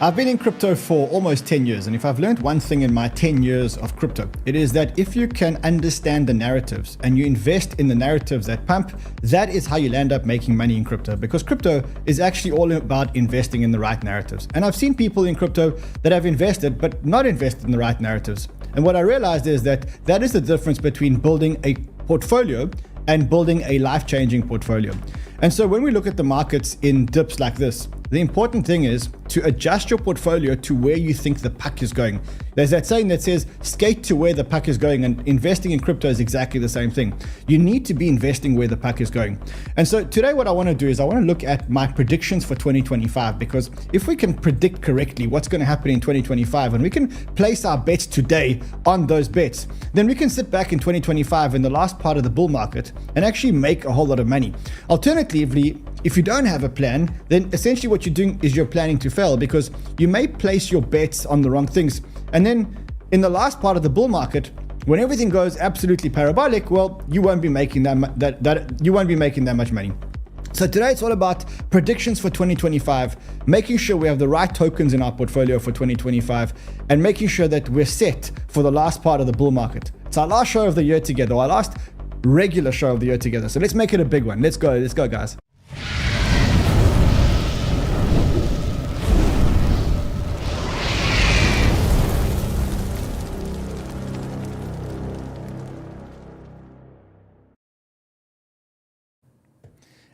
I've been in crypto for almost 10 years, and if I've learned one thing in my 10 years of crypto, it is that if you can understand the narratives and you invest in the narratives that pump, that is how you'll end up making money in crypto, because crypto is actually all about investing in the right narratives. And I've seen people in crypto that have invested but not invested in the right narratives. And what I realized is that that is the difference between building a portfolio and building a life-changing portfolio. And so when we look at the markets in dips like this, the important thing is to adjust your portfolio to where you think the puck is going. There's that saying that says, skate to where the puck is going, and investing in crypto is exactly the same thing. You need to be investing where the puck is going. And so today what I want to do is I want to look at my predictions for 2025, because if we can predict correctly what's going to happen in 2025 and we can place our bets today on those bets, then we can sit back in 2025 in the last part of the bull market and actually make a whole lot of money. Alternatively, if you don't have a plan, then essentially what you're doing is you're planning to fail, because you may place your bets on the wrong things. And then in the last part of the bull market, when everything goes absolutely parabolic, well, you won't be making that much money. So today it's all about predictions for 2025, making sure we have the right tokens in our portfolio for 2025, and making sure that we're set for the last part of the bull market. It's our last show of the year together, our last regular show of the year together. So let's make it a big one. Let's go guys.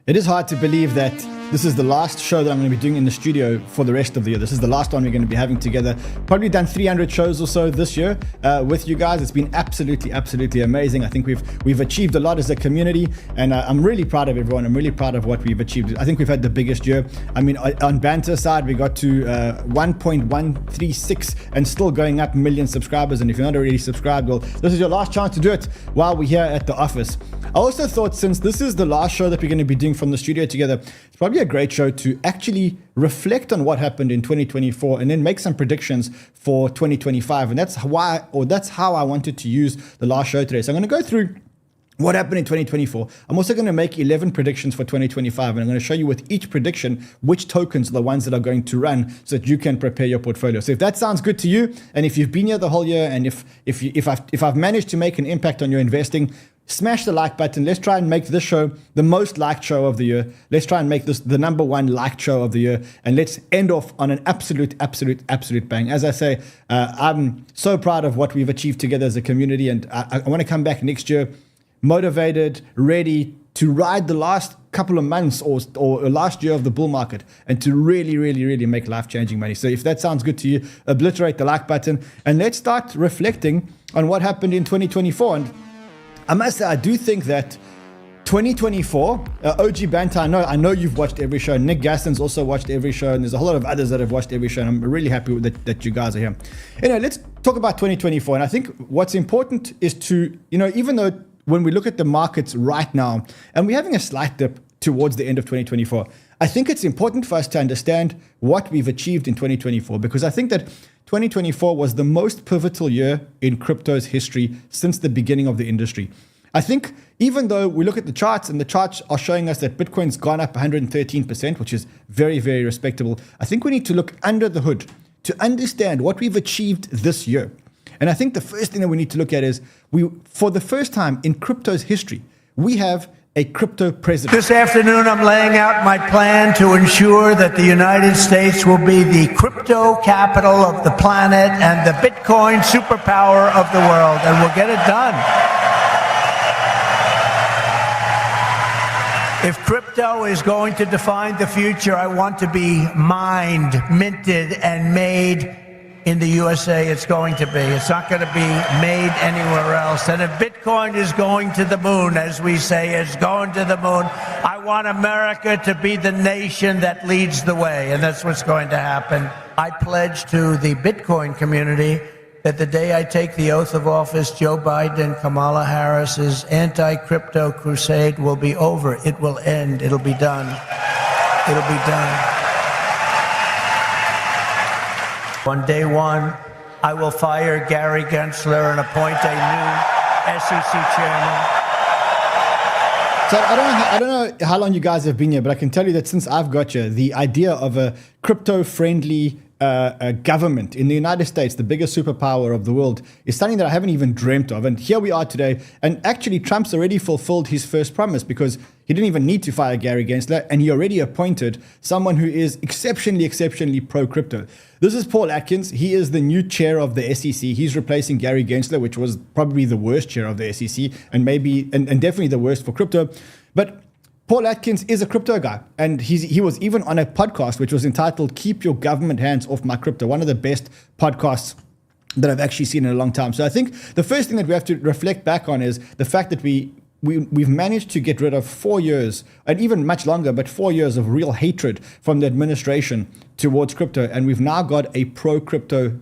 It is hard to believe that this is the last show that I'm going to be doing in the studio for the rest of the year. This is the last one we're going to be having together. Probably done 300 shows or so this year with you guys. It's been absolutely amazing. I think we've achieved a lot as a community, and I'm really proud of everyone. I'm really proud of what we've achieved. I think we've had the biggest year. I mean, on Banter side, we got to 1.136 and still going up million subscribers. And if you're not already subscribed, well, this is your last chance to do it while we're here at the office. I also thought, since this is the last show that we're going to be doing from the studio together, it's probably a great show to actually reflect on what happened in 2024 and then make some predictions for 2025. And that's how I wanted to use the last show today. So I'm going to go through what happened in 2024. I'm also going to make 11 predictions for 2025, and I'm going to show you with each prediction which tokens are the ones that are going to run so that you can prepare your portfolio. So if that sounds good to you, and if you've been here the whole year, and if I've managed to make an impact on your investing, smash the like button. Let's try and make this show the most liked show of the year. Let's try and make this the #1 liked show of the year. And let's end off on an absolute bang. As I say, I'm so proud of what we've achieved together as a community. And I want to come back next year motivated, ready to ride the last couple of months or last year of the bull market, and to really make life-changing money. So if that sounds good to you, obliterate the like button. And let's start reflecting on what happened in 2024. And I must say, I do think that 2024, OG Banter, I know you've watched every show. Nick Gaston's also watched every show, and there's a whole lot of others that have watched every show, and I'm really happy that you guys are here. Anyway, let's talk about 2024. And I think what's important is to, even though when we look at the markets right now, and we're having a slight dip towards the end of 2024, I think it's important for us to understand what we've achieved in 2024, because I think that 2024 was the most pivotal year in crypto's history since the beginning of the industry. I think even though we look at the charts, and the charts are showing us that Bitcoin's gone up 113%, which is very respectable, I think we need to look under the hood to understand what we've achieved this year. And I think the first thing that we need to look at is, for the first time in crypto's history, we have a crypto president. This afternoon, I'm laying out my plan to ensure that the United States will be the crypto capital of the planet and the Bitcoin superpower of the world, and we'll get it done. If crypto is going to define the future, I want to be mined, minted, and made in the USA. It's going to be. It's not going to be made anywhere else. And if Bitcoin is going to the moon, as we say, it's going to the moon, I want America to be the nation that leads the way. And that's what's going to happen. I pledge to the Bitcoin community that the day I take the oath of office, Joe Biden and Kamala Harris's anti-crypto crusade will be over. It will end. It'll be done. It'll be done. On day one, I will fire Gary Gensler and appoint a new SEC chairman. So I don't know how long you guys have been here, but I can tell you that since I've got you, the idea of a crypto-friendly government in the United States, the biggest superpower of the world, is something that I haven't even dreamt of. And here we are today. And actually, Trump's already fulfilled his first promise because he didn't even need to fire Gary Gensler, and he already appointed someone who is exceptionally pro-crypto. This is 𝗤𝗥𝗢𝗧𝗏. He is the new chair of the SEC. He's replacing Gary Gensler, which was probably the worst chair of the SEC, and definitely the worst for crypto. But 𝗤𝗥𝗢𝗧𝗏 is a crypto guy, and he was even on a podcast which was entitled "Keep Your Government Hands Off My Crypto," one of the best podcasts that I've actually seen in a long time. So I think the first thing that we have to reflect back on is the fact that we've managed to get rid of 4 years, and even much longer, but 4 years of real hatred from the administration towards crypto, and we've now got a pro-crypto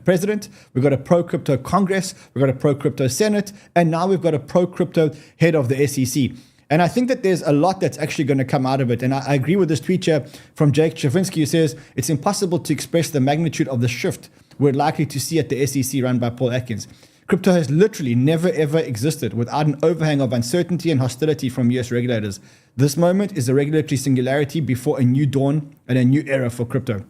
president, we've got a pro-crypto Congress, we've got a pro-crypto Senate, and now we've got a pro-crypto head of the SEC. And I think that there's a lot that's actually going to come out of it. And I agree with this tweet here from 𝗥𝗢𝗕𝗏𝗧𝗏 who says, it's impossible to express the magnitude of the shift we're likely to see at the SEC run by 𝗤𝗥𝗢𝗧𝗏. Crypto has literally never ever existed without an overhang of uncertainty and hostility from US regulators. This moment is a regulatory singularity before a new dawn and a new era for crypto.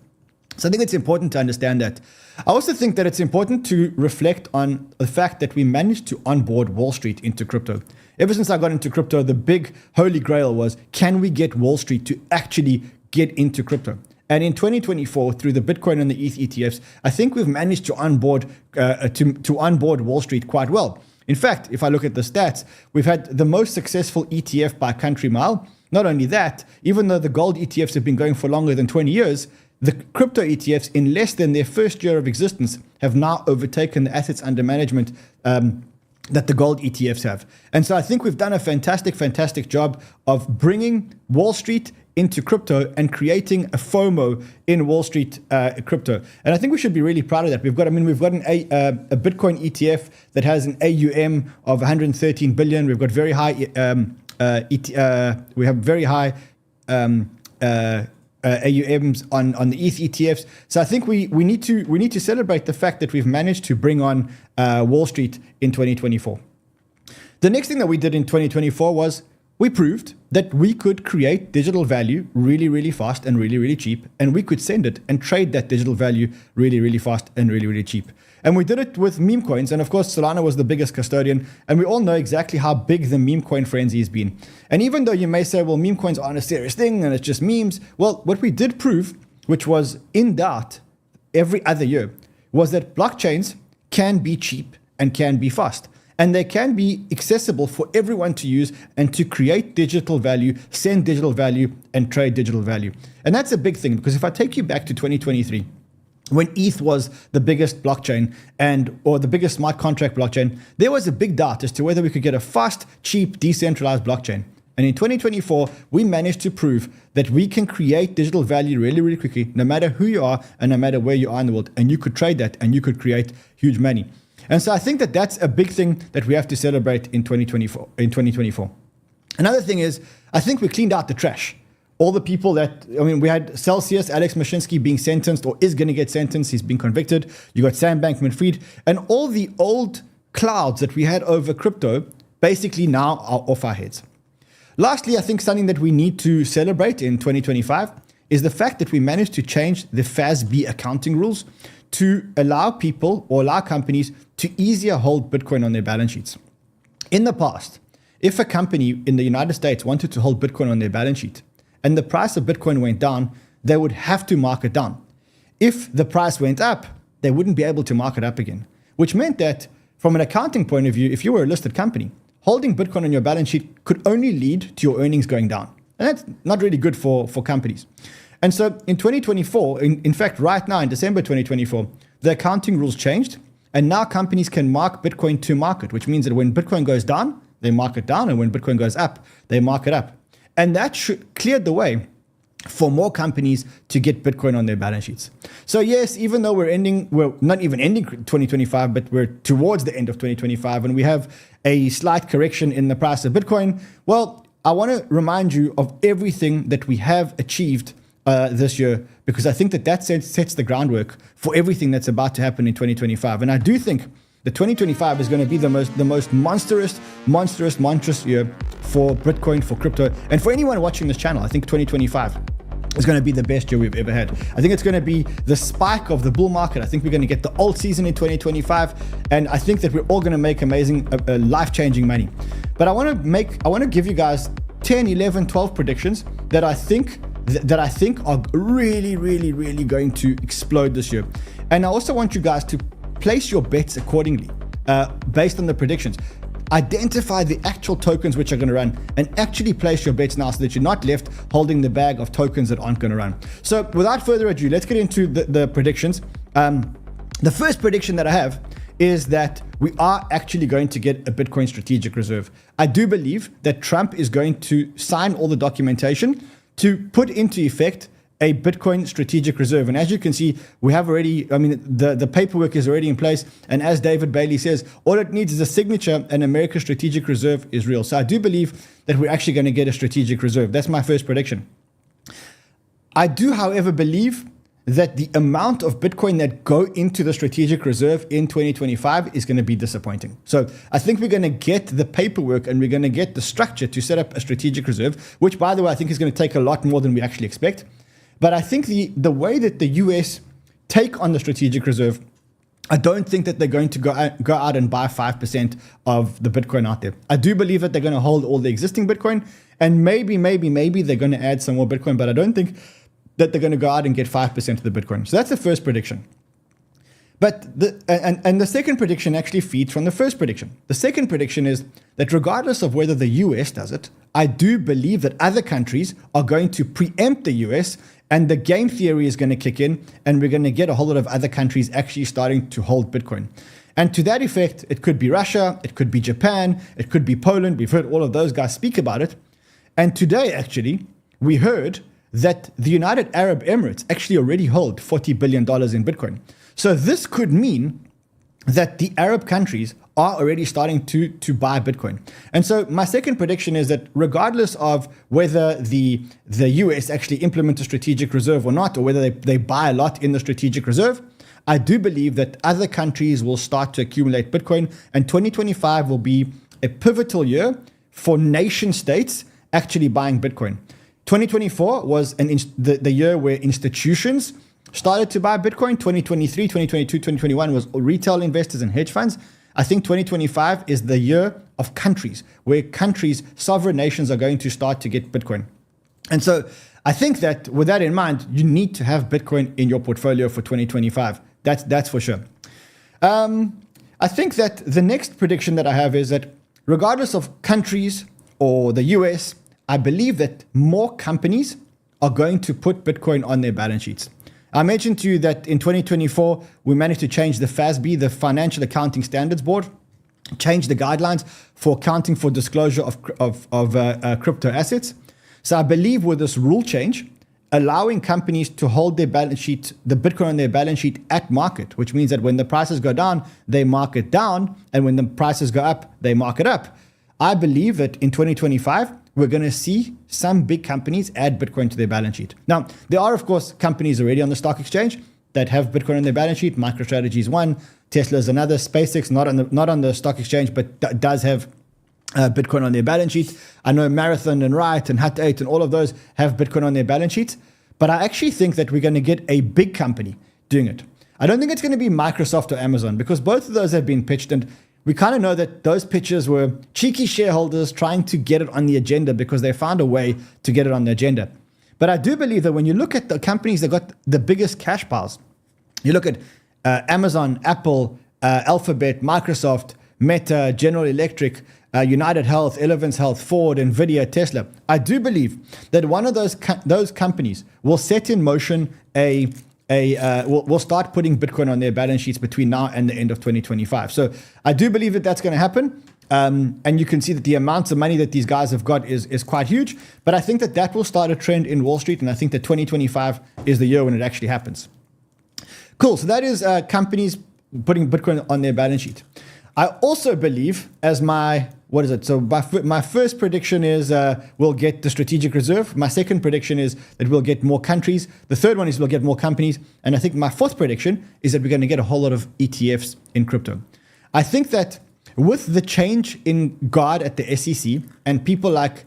So I think it's important to understand that. I also think that it's important to reflect on the fact that we managed to onboard Wall Street into crypto. Ever since I got into crypto, the big holy grail was, can we get Wall Street to actually get into crypto? And in 2024, through the Bitcoin and the ETH ETFs, I think we've managed to onboard Wall Street quite well. In fact, if I look at the stats, we've had the most successful ETF by country mile. Not only that, even though the gold ETFs have been going for longer than 20 years, the crypto ETFs, in less than their first year of existence, have now overtaken the assets under management that the gold ETFs have. And so I think we've done a fantastic job of bringing Wall Street into crypto and creating a FOMO in Wall Street crypto. And I think we should be really proud of that. We've got a Bitcoin ETF that has an AUM of 113 billion. We've got very high we have very high AUMs on the ETH ETFs. So I think we need to celebrate the fact that we've managed to bring on Wall Street in 2024. The next thing that we did in 2024 was we proved that we could create digital value really fast and really cheap, and we could send it and trade that digital value really fast and really cheap. And we did it with meme coins, and of course Solana was the biggest custodian, and we all know exactly how big the meme coin frenzy has been. And even though you may say, well, meme coins aren't a serious thing and it's just memes, well, what we did prove, which was in doubt every other year, was that blockchains can be cheap and can be fast. And they can be accessible for everyone to use and to create digital value, send digital value, and trade digital value. And that's a big thing, because if I take you back to 2023, when ETH was the biggest blockchain or the biggest smart contract blockchain, there was a big doubt as to whether we could get a fast, cheap, decentralized blockchain. And in 2024, we managed to prove that we can create digital value really quickly, no matter who you are and no matter where you are in the world. And you could trade that and you could create huge money. And so I think that that's a big thing that we have to celebrate in 2024. Another thing is, I think we cleaned out the trash. All the people we had Celsius, Alex Mashinsky being sentenced or is going to get sentenced. He's been convicted. You got Sam Bankman-Fried, and all the old clouds that we had over crypto basically now are off our heads. Lastly, I think something that we need to celebrate in 2025 is the fact that we managed to change the FASB accounting rules to allow people or allow companies to easier hold Bitcoin on their balance sheets. In the past, if a company in the United States wanted to hold Bitcoin on their balance sheet and the price of Bitcoin went down, they would have to mark it down. If the price went up, they wouldn't be able to mark it up again, which meant that from an accounting point of view, if you were a listed company, holding Bitcoin on your balance sheet could only lead to your earnings going down. And that's not really good for companies. And so in 2024, in fact, right now in December 2024, the accounting rules changed, and now companies can mark Bitcoin to market, which means that when Bitcoin goes down, they mark it down, and when Bitcoin goes up, they mark it up. And that cleared the way for more companies to get Bitcoin on their balance sheets. So yes, even though we're not even ending 2025, but we're towards the end of 2025, and we have a slight correction in the price of Bitcoin, well, I want to remind you of everything that we have achieved this year, because I think that sets the groundwork for everything that's about to happen in 2025. And I do think that 2025 is going to be the most monstrous year for Bitcoin, for crypto, and for anyone watching this channel. I think 2025 is going to be the best year we've ever had. I think it's going to be the spike of the bull market. I think we're going to get the alt season in 2025, and I think that we're all going to make amazing, life-changing money. But I want to give you guys 10, 11, 12 predictions that I think are really, really, really going to explode this year. And I also want you guys to place your bets accordingly, based on the predictions. Identify the actual tokens which are going to run and actually place your bets now so that you're not left holding the bag of tokens that aren't going to run. So without further ado, let's get into the predictions. The first prediction that I have is that we are actually going to get a Bitcoin strategic reserve. I do believe that Trump is going to sign all the documentation to put into effect a Bitcoin strategic reserve. And as you can see, we have already, the paperwork is already in place. And as David Bailey says, all it needs is a signature and America's strategic reserve is real. So I do believe that we're actually going to get a strategic reserve. That's my first prediction. I do, however, believe that the amount of Bitcoin that go into the strategic reserve in 2025 is going to be disappointing. So I think we're going to get the paperwork and we're going to get the structure to set up a strategic reserve, which, by the way, I think is going to take a lot more than we actually expect. But I think the way that the US take on the strategic reserve, I don't think that they're going to go out and buy 5% of the Bitcoin out there. I do believe that they're going to hold all the existing Bitcoin, and maybe they're going to add some more Bitcoin, but I don't think that they're going to go out and get 5% of the Bitcoin. So that's the first prediction. But the second prediction actually feeds from the first prediction. The second prediction is that regardless of whether the US does it, I do believe that other countries are going to preempt the US, and the game theory is going to kick in, and we're going to get a whole lot of other countries actually starting to hold Bitcoin. And to that effect, it could be Russia, it could be Japan, it could be Poland. We've heard all of those guys speak about it. And today, actually, we heard that the United Arab Emirates actually already hold $40 billion in Bitcoin. So this could mean that the Arab countries are already starting to buy Bitcoin. And so my second prediction is that regardless of whether the US actually implement a strategic reserve or not, or whether they buy a lot in the strategic reserve, I do believe that other countries will start to accumulate Bitcoin, and 2025 will be a pivotal year for nation states actually buying Bitcoin. 2024 was the year where institutions started to buy Bitcoin. 2023, 2022, 2021 was retail investors and hedge funds. I think 2025 is the year of countries, where countries, sovereign nations, are going to start to get Bitcoin. And so I think that with that in mind, you need to have Bitcoin in your portfolio for 2025. That's for sure. I think that the next prediction that I have is that regardless of countries or the US, I believe that more companies are going to put Bitcoin on their balance sheets. I mentioned to you that in 2024, we managed to change the FASB, the Financial Accounting Standards Board, change the guidelines for accounting for disclosure of crypto assets. So I believe with this rule change, allowing companies to hold their balance sheet, the Bitcoin on their balance sheet at market, which means that when the prices go down, they mark it down, and when the prices go up, they mark it up. I believe that in 2025, we're going to see some big companies add Bitcoin to their balance sheet. Now, there are, of course, companies already on the stock exchange that have Bitcoin on their balance sheet. MicroStrategy is one, Tesla is another, SpaceX not on the stock exchange, but does have Bitcoin on their balance sheet. I know Marathon and Riot and Hut8 and all of those have Bitcoin on their balance sheets. But I actually think that we're going to get a big company doing it. I don't think it's going to be Microsoft or Amazon, because both of those have been pitched, and we kind of know that those pitches were cheeky shareholders trying to get it on the agenda because they found a way to get it on the agenda. But I do believe that when you look at the companies that got the biggest cash piles, you look at Amazon, Apple, Alphabet, Microsoft, Meta, General Electric, United Health, Elevance Health, Ford, Nvidia, Tesla. I do believe that one of those companies will set in motion we'll start putting Bitcoin on their balance sheets between now and the end of 2025. So I do believe that that's going to happen. And you can see that the amounts of money that these guys have got is quite huge. But I think that will start a trend in Wall Street. And I think that 2025 is the year when it actually happens. Cool. So that is companies putting Bitcoin on their balance sheet. I also believe as so my first prediction is we'll get the strategic reserve. My second prediction is that we'll get more countries. The third one is we'll get more companies. And I think my fourth prediction is that we're going to get a whole lot of ETFs in crypto. I think that with the change in guard at the SEC and people like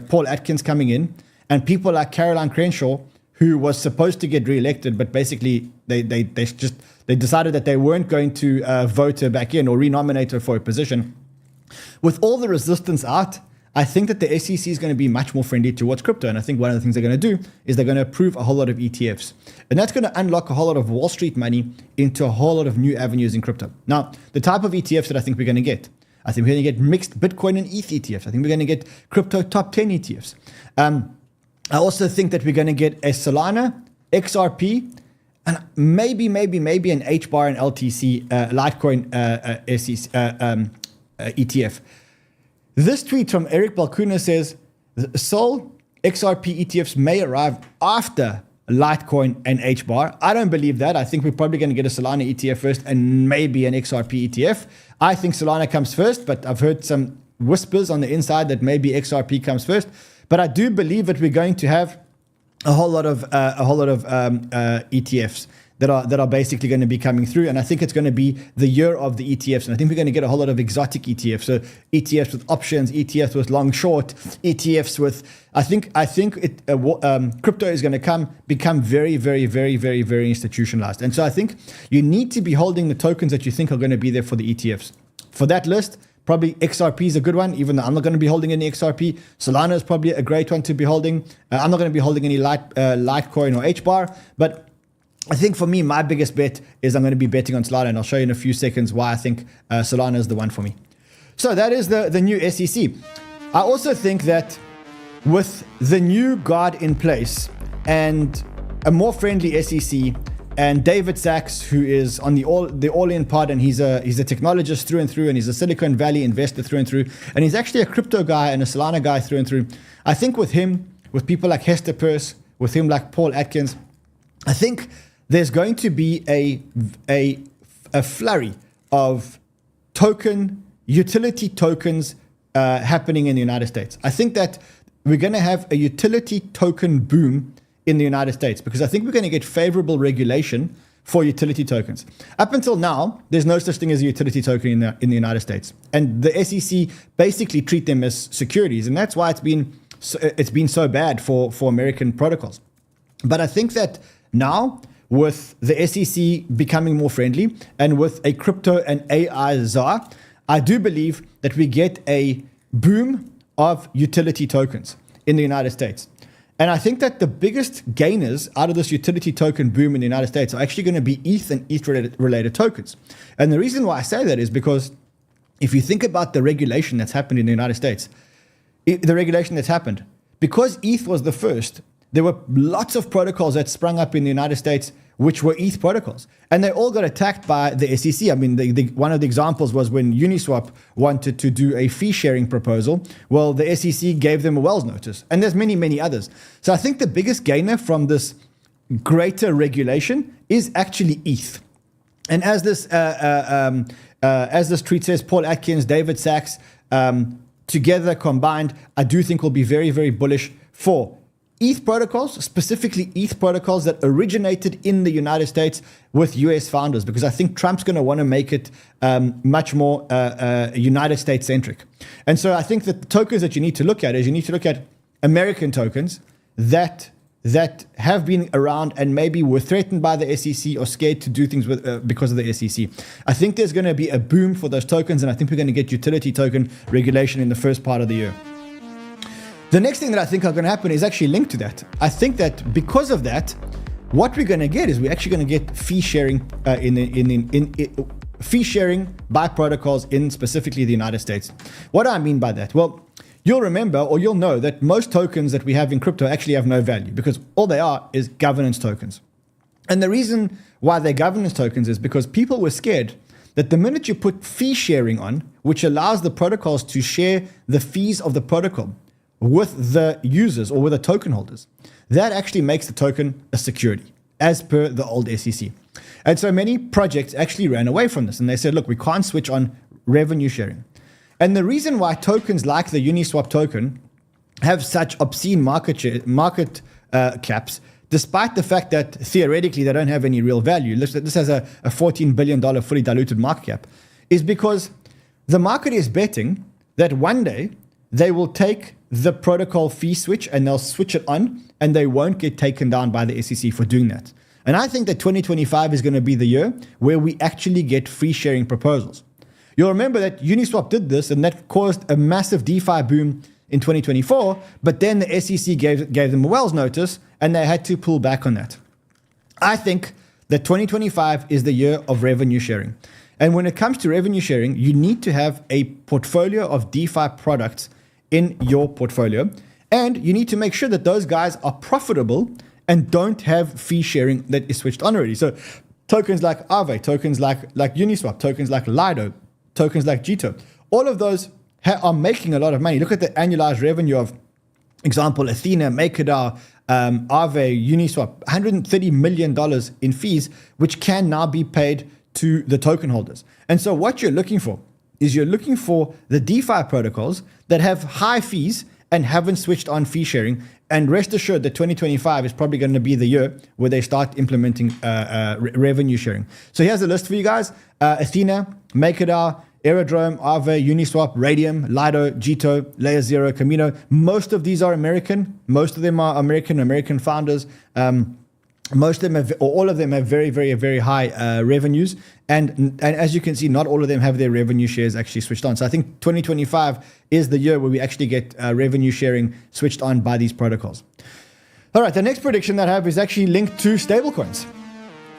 Paul Atkins coming in, and people like Caroline Crenshaw, who was supposed to get re-elected, but basically they decided that they weren't going to vote her back in or renominate her for a position. With all the resistance out, I think that the SEC is going to be much more friendly towards crypto. And I think one of the things they're going to do is they're going to approve a whole lot of ETFs. And that's going to unlock a whole lot of Wall Street money into a whole lot of new avenues in crypto. Now, the type of ETFs that I think we're going to get, I think we're going to get mixed Bitcoin and ETH ETFs. I think we're going to get crypto top 10 ETFs. I also think that we're going to get a Solana, XRP, and maybe an HBAR and LTC Litecoin ETF. This tweet from 𝗙𝗥𝗢𝗙𝗧 says, SOL XRP ETFs may arrive after Litecoin and HBAR. I don't believe that. I think we're probably going to get a Solana ETF first and maybe an XRP ETF. I think Solana comes first, but I've heard some whispers on the inside that maybe XRP comes first. But I do believe that we're going to have a whole lot of ETFs that are basically going to be coming through. And I think it's going to be the year of the ETFs. And I think we're going to get a whole lot of exotic ETFs. So ETFs with options, ETFs with long short, ETFs with, I think crypto is going to become very, very, very, very, very institutionalized. And so I think you need to be holding the tokens that you think are going to be there for the ETFs. For that list, probably XRP is a good one, even though I'm not going to be holding any XRP. Solana is probably a great one to be holding. I'm not going to be holding any Litecoin or HBAR, but I think for me, my biggest bet is I'm going to be betting on Solana, and I'll show you in a few seconds why I think Solana is the one for me. So that is the new SEC. I also think that with the new guard in place and a more friendly SEC and David Sachs, who is on the all-in pod, and he's a technologist through and through, and he's a Silicon Valley investor through and through, and he's actually a crypto guy and a Solana guy through and through. I think with him, with people like 𝗕𝗬𝗕𝗏, with him like Paul Atkins, I think there's going to be a flurry of utility tokens happening in the United States. I think that we're going to have a utility token boom in the United States because I think we're going to get favorable regulation for utility tokens. Up until now, there's no such thing as a utility token in the United States. And the SEC basically treat them as securities. And that's why it's been so bad for American protocols. But I think that now, with the SEC becoming more friendly and with a crypto and AI czar, I do believe that we get a boom of utility tokens in the United States. And I think that the biggest gainers out of this utility token boom in the United States are actually going to be ETH and ETH-related tokens. And the reason why I say that is because if you think about the regulation that's happened in the United States, because ETH was the first, there were lots of protocols that sprung up in the United States which were ETH protocols. And they all got attacked by the SEC. I mean, one of the examples was when Uniswap wanted to do a fee sharing proposal. Well, the SEC gave them a Wells notice. And there's many, many others. So I think the biggest gainer from this greater regulation is actually ETH. And as this tweet says, Paul Atkins, David Sachs, together combined, I do think will be very, very bullish for ETH protocols, specifically ETH protocols that originated in the United States with US founders, because I think Trump's going to want to make it much more United States centric. And so I think that the tokens that you need to look at is you need to look at American tokens that have been around and maybe were threatened by the SEC or scared to do things with because of the SEC. I think there's going to be a boom for those tokens, and I think we're going to get utility token regulation in the first part of the year. The next thing that I think are going to happen is actually linked to that. I think that because of that, what we're going to get is we're actually going to get fee sharing fee sharing by protocols in specifically the United States. What do I mean by that? Well, you'll remember or you'll know that most tokens that we have in crypto actually have no value because all they are is governance tokens. And the reason why they're governance tokens is because people were scared that the minute you put fee sharing on, which allows the protocols to share the fees of the protocol with the users or with the token holders, that actually makes the token a security, as per the old SEC. And so many projects actually ran away from this, and they said, look, we can't switch on revenue sharing. And the reason why tokens like the Uniswap token have such obscene market caps, despite the fact that theoretically they don't have any real value, this has a $14 billion fully diluted market cap, is because the market is betting that one day they will take the protocol fee switch and they'll switch it on, and they won't get taken down by the SEC for doing that. And I think that 2025 is going to be the year where we actually get free sharing proposals. You'll remember that Uniswap did this, and that caused a massive DeFi boom in 2024, but then the SEC gave them a Wells notice, and they had to pull back on that. I think that 2025 is the year of revenue sharing. And when it comes to revenue sharing, you need to have a portfolio of DeFi products in your portfolio, and you need to make sure that those guys are profitable and don't have fee sharing that is switched on already. So tokens like Aave, tokens like Uniswap, tokens like Lido, tokens like 𝗙𝗘𝗧, all of those are making a lot of money. Look at the annualized revenue of, example, Athena, MakerDAO, Aave, Uniswap, $130 million in fees, which can now be paid to the token holders. And so what you're looking for is you're looking for the DeFi protocols that have high fees and haven't switched on fee sharing. And rest assured that 2025 is probably going to be the year where they start implementing revenue sharing. So here's a list for you guys. Athena, MakerDAO, Aerodrome, Aave, Uniswap, Radium, Lido, 𝗙𝗘𝗧, Layer Zero, Camino. Most of these are American. Most of them are American founders. Most of them have, or all of them have very, very, very high revenues. And as you can see, not all of them have their revenue shares actually switched on. So I think 2025 is the year where we actually get revenue sharing switched on by these protocols. All right, the next prediction that I have is actually linked to stablecoins.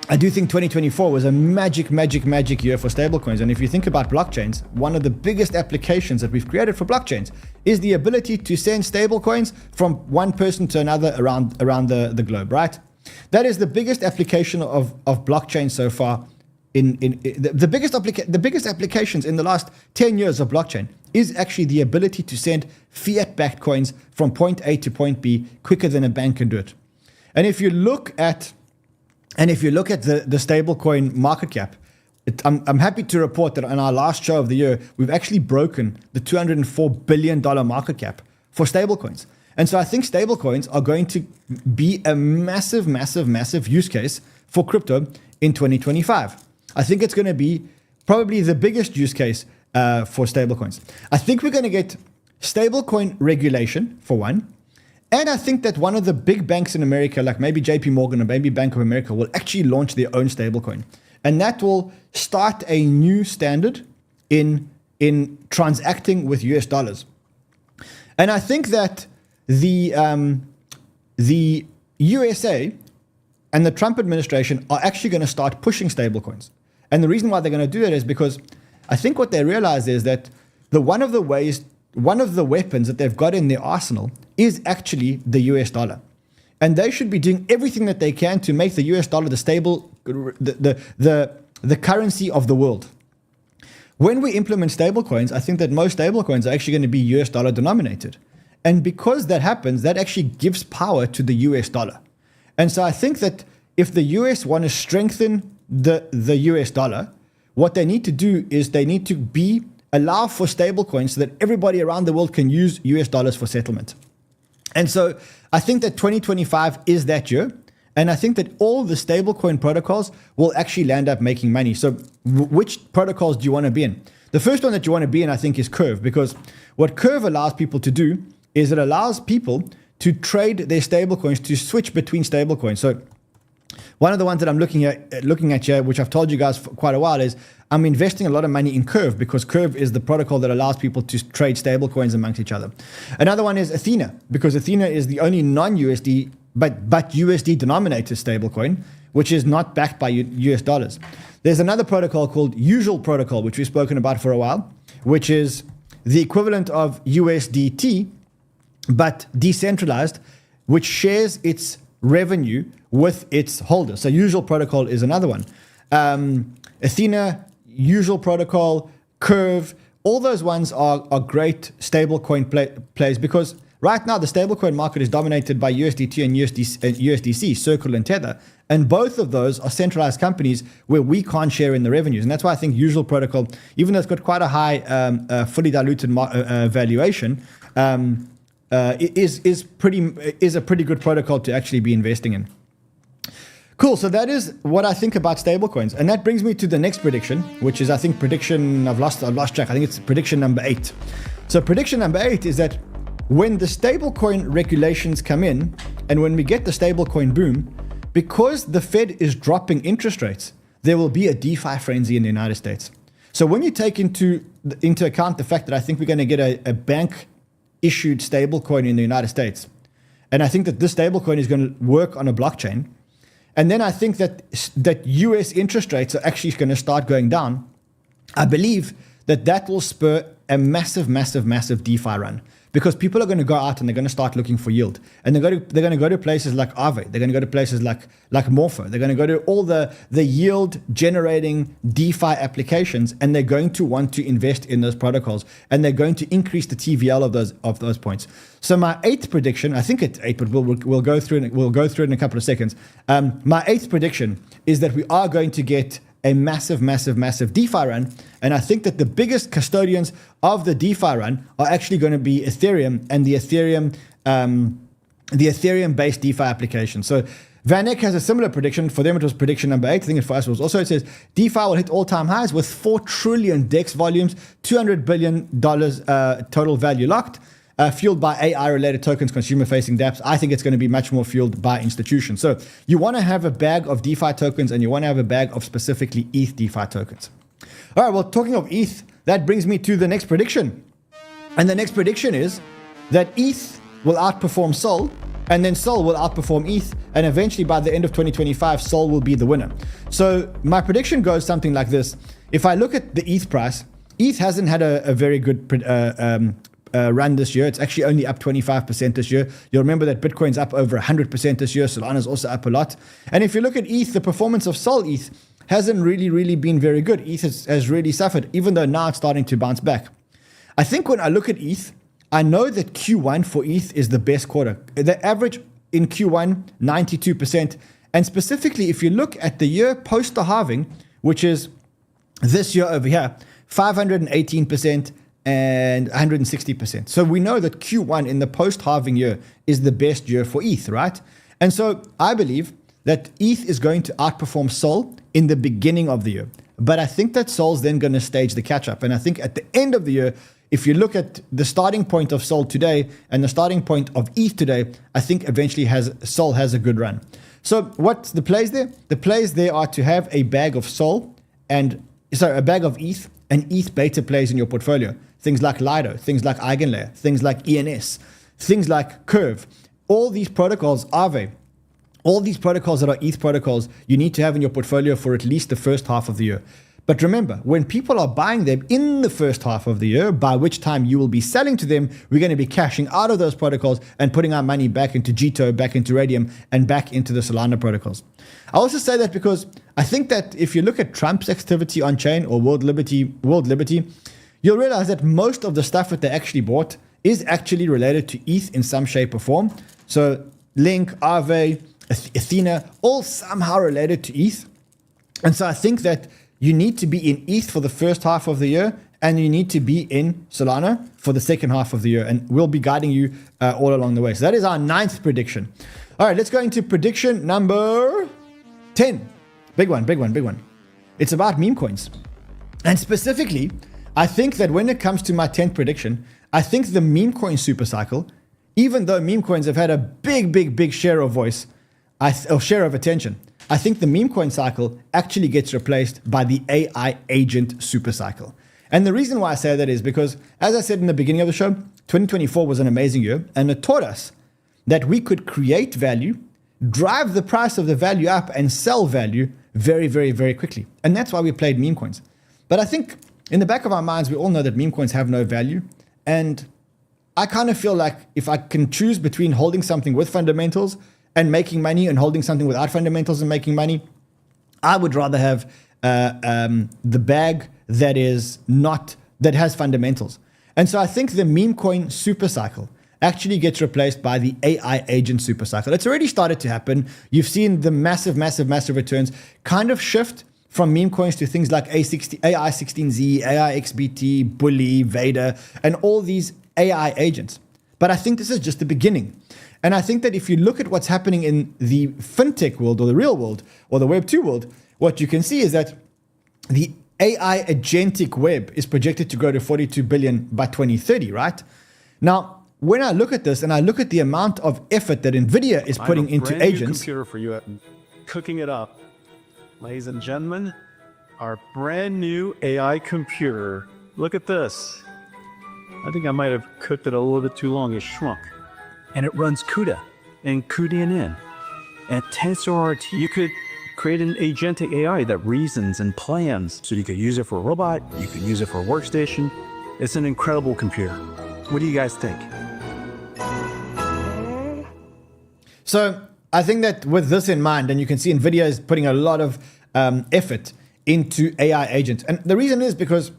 I do think 2024 was a magic year for stablecoins. And if you think about blockchains, one of the biggest applications that we've created for blockchains is the ability to send stablecoins from one person to another around the globe, right? That is the biggest application of blockchain so far. The biggest applications in the last 10 years of blockchain is actually the ability to send fiat-backed coins from point A to point B quicker than a bank can do it. And if you look at the stablecoin market cap, I'm happy to report that on our last show of the year, we've actually broken the $204 billion market cap for stablecoins. And so I think stablecoins are going to be a massive use case for crypto in 2025. I think it's going to be probably the biggest use case for stablecoins. I think we're going to get stablecoin regulation, for one. And I think that one of the big banks in America, like maybe JP Morgan or maybe Bank of America, will actually launch their own stablecoin. And that will start a new standard in transacting with US dollars. And I think that the USA and the Trump administration are actually going to start pushing stablecoins. And the reason why they're going to do that is because I think what they realize is that one of the weapons that they've got in their arsenal is actually the US dollar. And they should be doing everything that they can to make the US dollar the currency of the world. When we implement stablecoins, I think that most stablecoins are actually going to be US dollar denominated. And because that happens, that actually gives power to the US dollar. And so I think that if the US want to strengthen the US dollar, what they need to do is they need to allow for stablecoins so that everybody around the world can use US dollars for settlement. And so I think that 2025 is that year. And I think that all the stablecoin protocols will actually land up making money. So which protocols do you want to be in? The first one that you want to be in, I think, is Curve, because what Curve allows people to do is it allows people to trade their stablecoins, to switch between stablecoins. So one of the ones that I'm looking at here, which I've told you guys for quite a while, is I'm investing a lot of money in Curve, because Curve is the protocol that allows people to trade stablecoins amongst each other. Another one is Athena, because Athena is the only non-USD but USD denominated stablecoin, which is not backed by US dollars. There's another protocol called Usual Protocol, which we've spoken about for a while, which is the equivalent of USDT, but decentralized, which shares its revenue with its holders. So Usual Protocol is another one. Athena, Usual Protocol, Curve, all those ones are great stablecoin plays, because right now the stablecoin market is dominated by USDT and USDC, Circle and Tether. And both of those are centralized companies where we can't share in the revenues. And that's why I think Usual Protocol, even though it's got quite a high fully diluted valuation, is a pretty good protocol to actually be investing in. Cool, so that is what I think about stablecoins. And that brings me to the next prediction, which is, I think, I've lost track. I think it's prediction number 8. So prediction number 8 is that when the stablecoin regulations come in, and when we get the stablecoin boom, because the Fed is dropping interest rates, there will be a DeFi frenzy in the United States. So when you take into account the fact that I think we're going to get a bank-issued stablecoin in the United States, and I think that this stablecoin is going to work on a blockchain, and then I think that US interest rates are actually going to start going down, I believe that will spur a massive, massive, massive DeFi run. Because people are going to go out and they're going to start looking for yield. And they're going to go to places like Aave. They're going to go to places like Morpho. They're going to go to all the yield generating DeFi applications, and they're going to want to invest in those protocols, and they're going to increase the TVL of those points. So my eighth prediction, I think it's 8, but we'll go through it in a couple of seconds. My eighth prediction is that we are going to get a massive, massive, massive DeFi run. And I think that the biggest custodians of the DeFi run are actually going to be Ethereum and the Ethereum-based DeFi application. So VanEck has a similar prediction. For them, it was prediction number 8. I think for us, it was also, it says DeFi will hit all-time highs with 4 trillion DEX volumes, $200 billion total value locked. Fueled by AI-related tokens, consumer-facing dApps. I think it's going to be much more fueled by institutions. So you want to have a bag of DeFi tokens, and you want to have a bag of specifically ETH DeFi tokens. All right, well, talking of ETH, that brings me to the next prediction. And the next prediction is that ETH will outperform SOL, and then SOL will outperform ETH, and eventually by the end of 2025, SOL will be the winner. So my prediction goes something like this. If I look at the ETH price, ETH hasn't had a very good run this year. It's actually only up 25% this year. You'll remember that Bitcoin's up over 100% this year. Solana's also up a lot. And if you look at ETH, the performance of SOL ETH hasn't really been very good. ETH has really suffered, even though now it's starting to bounce back. I think when I look at ETH, I know that Q1 for ETH is the best quarter. The average in Q1, 92%. And specifically, if you look at the year post the halving, which is this year over here, 518%, and 160%. So we know that Q1 in the post-halving year is the best year for ETH, right? And so I believe that ETH is going to outperform SOL in the beginning of the year. But I think that SOL's then going to stage the catch-up. And I think at the end of the year, if you look at the starting point of SOL today and the starting point of ETH today, I think eventually SOL has a good run. So what's the plays there? The plays there are to have a bag of a bag of ETH and ETH beta plays in your portfolio. Things like Lido, things like Eigenlayer, things like ENS, things like Curve. All these protocols, Aave, all these protocols that are ETH protocols, you need to have in your portfolio for at least the first half of the year. But remember, when people are buying them in the first half of the year, by which time you will be selling to them, we're going to be cashing out of those protocols and putting our money back into G2, back into Raydium, and back into the Solana protocols. I also say that because I think that if you look at Trump's activity on chain or World Liberty, you'll realize that most of the stuff that they actually bought is actually related to ETH in some shape or form. So Link, Aave, Athena, all somehow related to ETH. And so I think that you need to be in ETH for the first half of the year, and you need to be in Solana for the second half of the year. And we'll be guiding you all along the way. So that is our 9th prediction. All right, let's go into prediction number 10. Big one. It's about meme coins. And specifically, I think that when it comes to my 10th prediction, I think the meme coin super cycle, even though meme coins have had a big share of voice, or share of attention, I think the meme coin cycle actually gets replaced by the AI agent super cycle. And the reason why I say that is because, as I said in the beginning of the show, 2024 was an amazing year, and it taught us that we could create value, drive the price of the value up, and sell value very quickly. And that's why we played meme coins. But I think in the back of our minds, we all know that meme coins have no value. And I kind of feel like if I can choose between holding something with fundamentals and making money and holding something without fundamentals and making money, I would rather have the bag that has fundamentals. And so I think the meme coin super cycle actually gets replaced by the AI agent super cycle. It's already started to happen. You've seen the massive returns kind of shift from meme coins to things like AI16Z, AIXBT, Bully, Vader, and all these AI agents. But I think this is just the beginning. And I think that if you look at what's happening in the fintech world or the real world or the Web 2 world, what you can see is that the AI agentic web is projected to grow to 42 billion by 2030, right? Now, when I look at this and I look at the amount of effort that NVIDIA is putting into agents. Computer for you, cooking it up, ladies and gentlemen. Our brand new AI computer. Look at this. I think I might have cooked it a little bit too long. It shrunk, and it runs CUDA and cuDNN and TensorRT. You could create an agentic AI that reasons and plans. So you could use it for a robot. You could use it for a workstation. It's an incredible computer. What do you guys think? So I think that with this in mind, and you can see NVIDIA is putting a lot of effort into AI agents. And the reason is because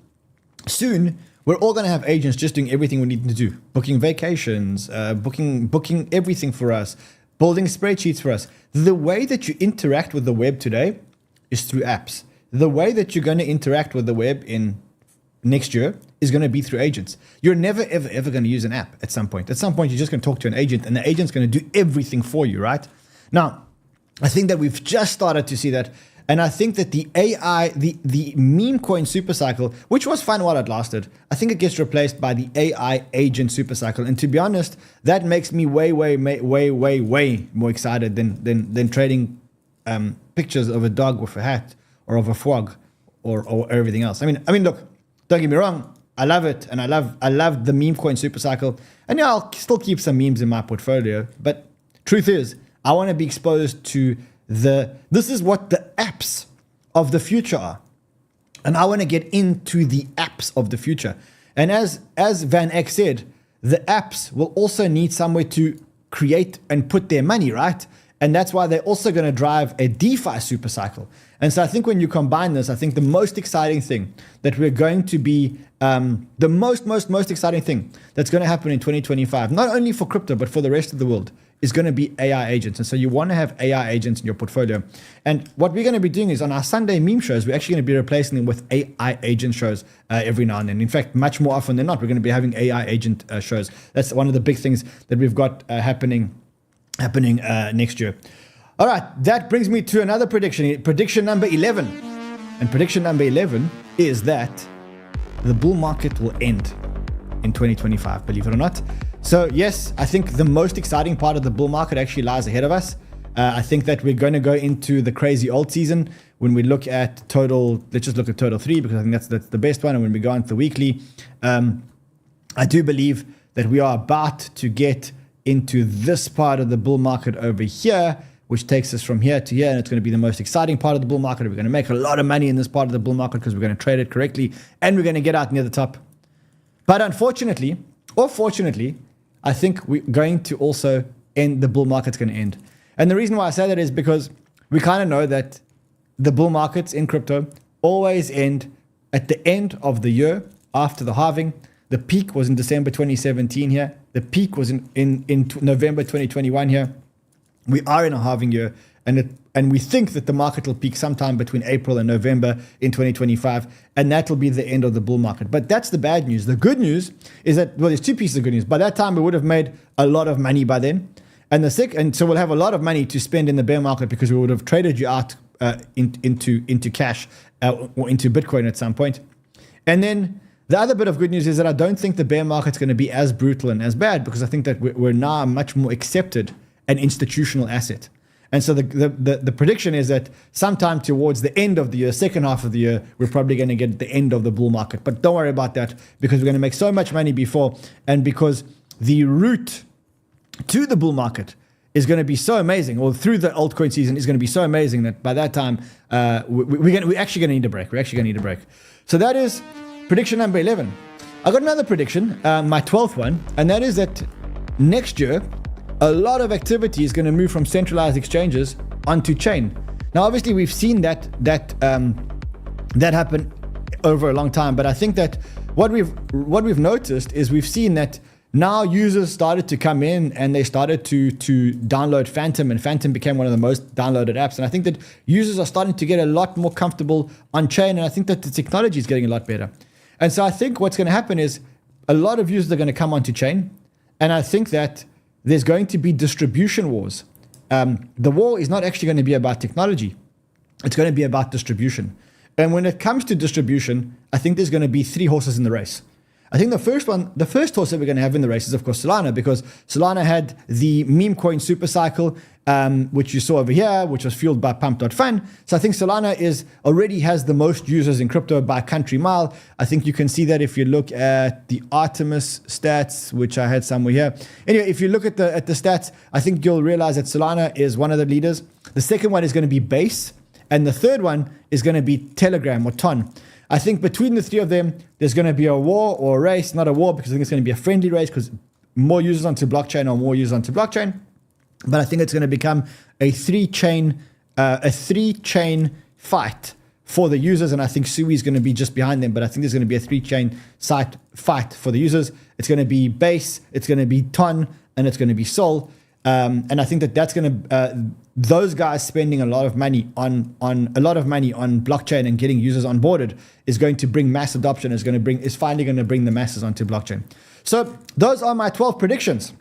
soon we're all going to have agents just doing everything we need to do. Booking vacations, booking everything for us, building spreadsheets for us. The way that you interact with the web today is through apps. The way that you're going to interact with the web in next year is going to be through agents. You're never, ever going to use an app at some point. At some point, you're just going to talk to an agent, and the agent's going to do everything for you, right? Now, I think that we've just started to see that. And I think that the AI, the meme coin super cycle, which was fun while it lasted, I think it gets replaced by the AI agent super cycle. And to be honest, that makes me way more excited than trading pictures of a dog with a hat or of a frog or everything else. I mean, look, don't get me wrong. I love it, and I love the meme coin super cycle. And yeah, I'll still keep some memes in my portfolio. But truth is, I want to be exposed to this is what the apps of the future are. And I want to get into the apps of the future. And as Van Eck said, the apps will also need somewhere to create and put their money, right? And that's why they're also going to drive a DeFi super cycle. And so I think when you combine this, I think the most exciting thing that we're going to be, the most exciting thing that's going to happen in 2025, not only for crypto, but for the rest of the world, is going to be AI agents. And so you want to have AI agents in your portfolio. And what we're going to be doing is on our Sunday meme shows, we're actually going to be replacing them with AI agent shows every now and then. In fact, much more often than not, we're going to be having AI agent shows. That's one of the big things that we've got happening next year. All right, that brings me to another prediction. Prediction number 11. And prediction number 11 is that the bull market will end in 2025, believe it or not. So yes, I think the most exciting part of the bull market actually lies ahead of us. I think that we're going to go into the crazy old season when we look at total. Let's just look at total 3 because I think that's the best one. And when we go into the weekly, I do believe that we are about to get into this part of the bull market over here, which takes us from here to here, and it's going to be the most exciting part of the bull market. We're going to make a lot of money in this part of the bull market because we're going to trade it correctly, and we're going to get out near the top. But unfortunately, or fortunately, I think we're going to also end, the bull market's going to end. And the reason why I say that is because we kind of know that the bull markets in crypto always end at the end of the year after the halving. The peak was in December 2017 here. The peak was in November 2021 here. We are in a halving year, and we think that the market will peak sometime between April and November in 2025, and that will be the end of the bull market. But that's the bad news. The good news is that, well, there's two pieces of good news. By that time, we would have made a lot of money by then, and so we'll have a lot of money to spend in the bear market because we would have traded you out into cash or into Bitcoin at some point. And then the other bit of good news is that I don't think the bear market's going to be as brutal and as bad because I think that we're now much more accepted an institutional asset. And so the prediction is that sometime towards the end of the year, second half of the year, we're probably going to get the end of the bull market. But don't worry about that because we're going to make so much money before, and because the route to the bull market is going to be so amazing, or through the altcoin season is going to be so amazing that by that time, we're actually going to need a break. We're actually going to need a break. So that is prediction number 11. I got another prediction, my 12th one, and that is that next year, a lot of activity is going to move from centralized exchanges onto chain. Now, obviously, we've seen that happen over a long time, but I think that what we've noticed is we've seen that now users started to come in and they started to download Phantom, and Phantom became one of the most downloaded apps. And I think that users are starting to get a lot more comfortable on chain, and I think that the technology is getting a lot better. And so I think what's going to happen is a lot of users are going to come onto chain, and I think that there's going to be distribution wars. The war is not actually going to be about technology. It's going to be about distribution. And when it comes to distribution, I think there's going to be 3 horses in the race. I think the first horse that we're going to have in the race is, of course, Solana, because Solana had the meme coin super cycle, which you saw over here, which was fueled by Pump.fun. So I think Solana already has the most users in crypto by country mile. I think you can see that if you look at the Artemis stats, which I had somewhere here. Anyway, if you look at the stats, I think you'll realize that Solana is one of the leaders. The second one is going to be Base, and the third one is going to be Telegram or Ton. I think between the three of them, there's going to be a war or a race, not a war, because I think it's going to be a friendly race because more users onto blockchain or more users onto blockchain. But I think it's going to become a three-chain fight for the users. And I think Sui is going to be just behind them. But I think there's going to be a three-chain fight for the users. It's going to be Base, it's going to be Ton, and it's going to be Sol. And I think that's going to those guys spending a lot of money on blockchain and getting users onboarded is going to bring mass adoption. Is finally going to bring the masses onto blockchain. So those are my 12 predictions.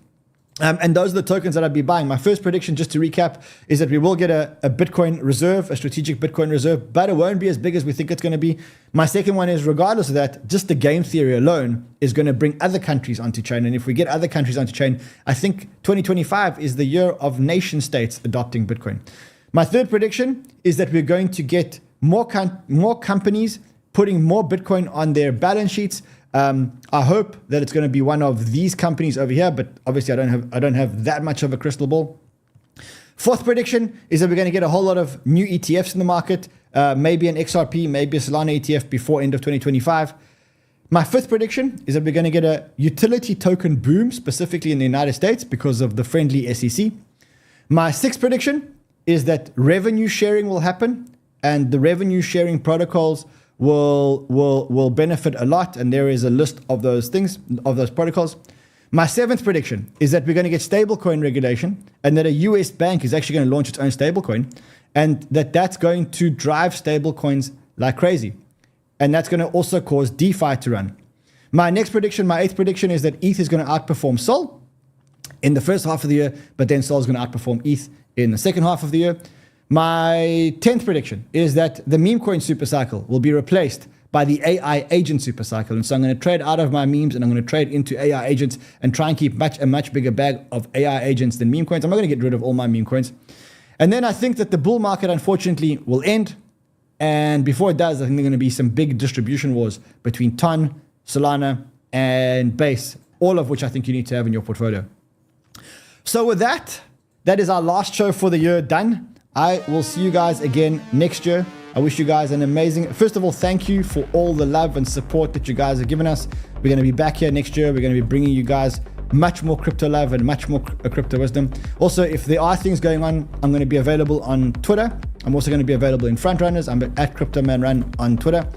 And those are the tokens that I'd be buying. My first prediction, just to recap, is that we will get a Bitcoin reserve, a strategic Bitcoin reserve, but it won't be as big as we think it's going to be. My second one is, regardless of that, just the game theory alone is going to bring other countries onto chain. And if we get other countries onto chain, I think 2025 is the year of nation states adopting Bitcoin. My third prediction is that we're going to get more companies putting more Bitcoin on their balance sheets. I hope that it's going to be one of these companies over here, but obviously I don't have that much of a crystal ball. Fourth prediction is that we're going to get a whole lot of new ETFs in the market, maybe an XRP, maybe a Solana ETF before end of 2025. My fifth prediction is that we're going to get a utility token boom, specifically in the United States because of the friendly SEC. My sixth prediction is that revenue sharing will happen, and the revenue sharing protocols will benefit a lot, and there is a list of those things, of those protocols. My seventh prediction is that we're going to get stablecoin regulation, and that a US bank is actually going to launch its own stablecoin, and that's going to drive stablecoins like crazy, and that's going to also cause DeFi to run. My next prediction, my eighth prediction, is that ETH is going to outperform SOL in the first half of the year, but then SOL is going to outperform ETH in the second half of the year. My 10th prediction is that the meme coin super cycle will be replaced by the AI agent super cycle. And so I'm going to trade out of my memes and I'm going to trade into AI agents and try and keep a much bigger bag of AI agents than meme coins. I'm not going to get rid of all my meme coins. And then I think that the bull market, unfortunately, will end. And before it does, I think there are going to be some big distribution wars between Ton, Solana, and Base, all of which I think you need to have in your portfolio. So with that, that is our last show for the year done. I will see you guys again next year. I wish you guys an amazing... First of all, thank you for all the love and support that you guys have given us. We're going to be back here next year. We're going to be bringing you guys much more crypto love and much more crypto wisdom. Also, if there are things going on, I'm going to be available on Twitter. I'm also going to be available in Frontrunners. I'm at CryptoManRun on Twitter.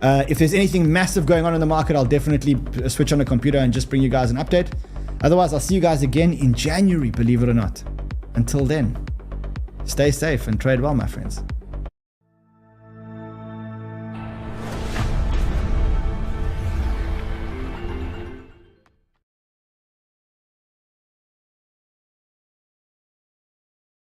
If there's anything massive going on in the market, I'll definitely switch on the computer and just bring you guys an update. Otherwise, I'll see you guys again in January, believe it or not. Until then, stay safe and trade well, my friends.